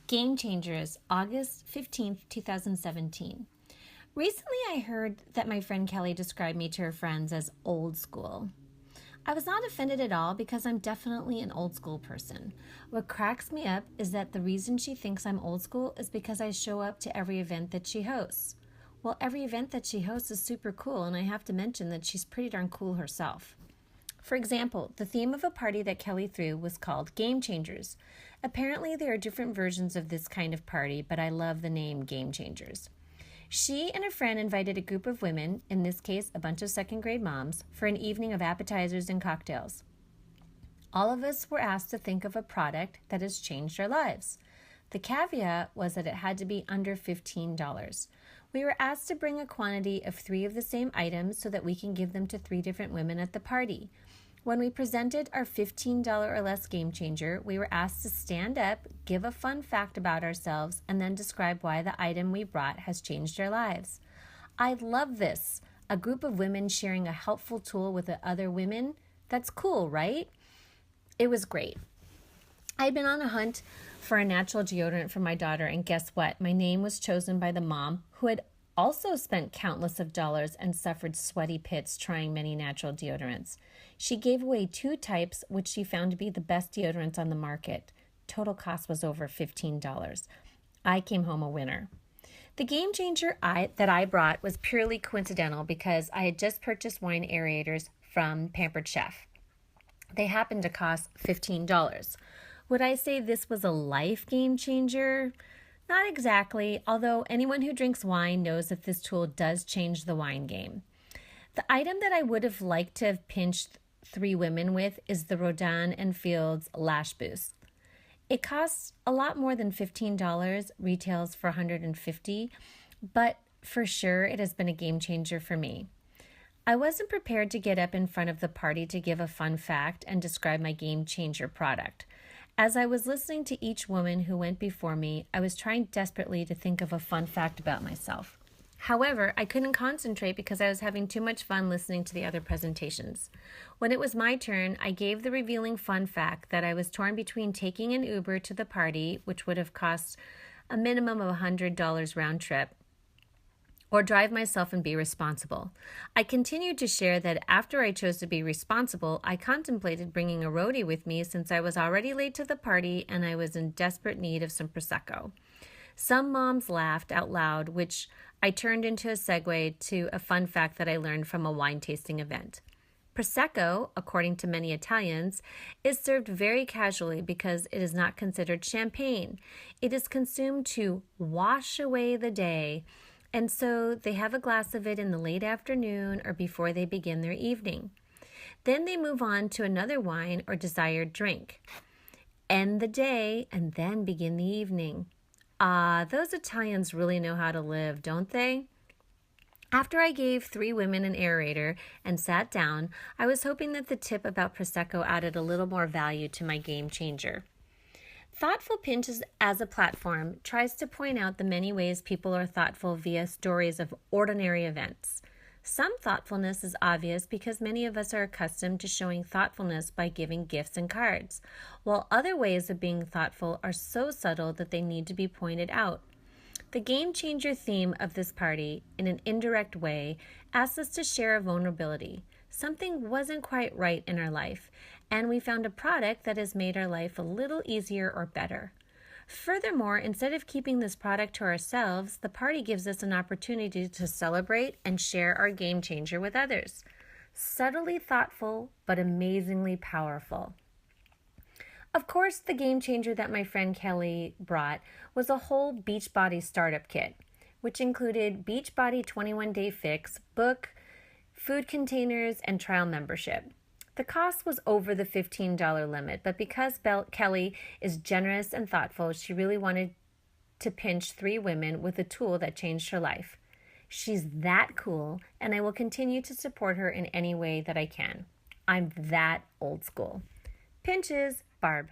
Game Changers, August 15th, 2017. Recently, I heard that my friend Kelly described me to her friends as old school. I was not offended at all because I'm definitely an old school person. What cracks me up is that the reason she thinks I'm old school is because I show up to every event that she hosts. Well, every event that she hosts is super cool, and I have to mention that she's pretty darn cool herself. For example, the theme of a party that Kelly threw was called Game Changers. Apparently, there are different versions of this kind of party, but I love the name Game Changers. She and a friend invited a group of women, in this case a bunch of second grade moms, for an evening of appetizers and cocktails. All of us were asked to think of a product that has changed our lives. The caveat was that it had to be under $15. We were asked to bring a quantity of 3 of the same items so that we can give them to 3 different women at the party. When we presented our $15 or less game changer, we were asked to stand up, give a fun fact about ourselves, and then describe why the item we brought has changed our lives. I love this. A group of women sharing a helpful tool with other women. That's cool, right? It was great. I'd been on a hunt for a natural deodorant for my daughter, and guess what? My name was chosen by the mom who had also spent countless of dollars and suffered sweaty pits trying many natural deodorants. She gave away 2 types, which she found to be the best deodorants on the market. Total cost was over $15. I came home a winner. The game changer that I brought was purely coincidental because I had just purchased wine aerators from Pampered Chef. They happened to cost $15. Would I say this was a life game changer? Not exactly, although anyone who drinks wine knows that this tool does change the wine game. The item that I would have liked to have pinched 3 women with is the rodan+fields Lash Boost. It costs a lot more than $15, retails for $150, but for sure it has been a game changer for me. I wasn't prepared to get up in front of the party to give a fun fact and describe my game changer product. As I was listening to each woman who went before me, I was trying desperately to think of a fun fact about myself. However, I couldn't concentrate because I was having too much fun listening to the other presentations. When it was my turn, I gave the revealing fun fact that I was torn between taking an Uber to the party, which would have cost a minimum of $100 round trip, or drive myself and be responsible. I continued to share that after I chose to be responsible, I contemplated bringing a roadie with me since I was already late to the party and I was in desperate need of some Prosecco. Some moms laughed out loud, which I turned into a segue to a fun fact that I learned from a wine tasting event. Prosecco, according to many Italians, is served very casually because it is not considered champagne. It is consumed to wash away the day, and so they have a glass of it in the late afternoon or before they begin their evening. Then they move on to another wine or desired drink. End the day and then begin the evening. Those Italians really know how to live, don't they? After I gave 3 women an aerator and sat down, I was hoping that the tip about Prosecco added a little more value to my game changer. Thoughtful Pinches as a platform tries to point out the many ways people are thoughtful via stories of ordinary events. Some thoughtfulness is obvious because many of us are accustomed to showing thoughtfulness by giving gifts and cards, while other ways of being thoughtful are so subtle that they need to be pointed out. The game changer theme of this party, in an indirect way, asks us to share a vulnerability. Something wasn't quite right in our life, and we found a product that has made our life a little easier or better. Furthermore, instead of keeping this product to ourselves, the party gives us an opportunity to celebrate and share our game changer with others. Subtly thoughtful, but amazingly powerful. Of course, the game changer that my friend Kelly brought was a whole Beachbody startup kit, which included Beachbody 21-day fix, book, food containers, and trial membership. The cost was over the $15 limit, but because Kelly is generous and thoughtful, she really wanted to pinch 3 women with a tool that changed her life. She's that cool, and I will continue to support her in any way that I can. I'm that old school. Pinches, Barb.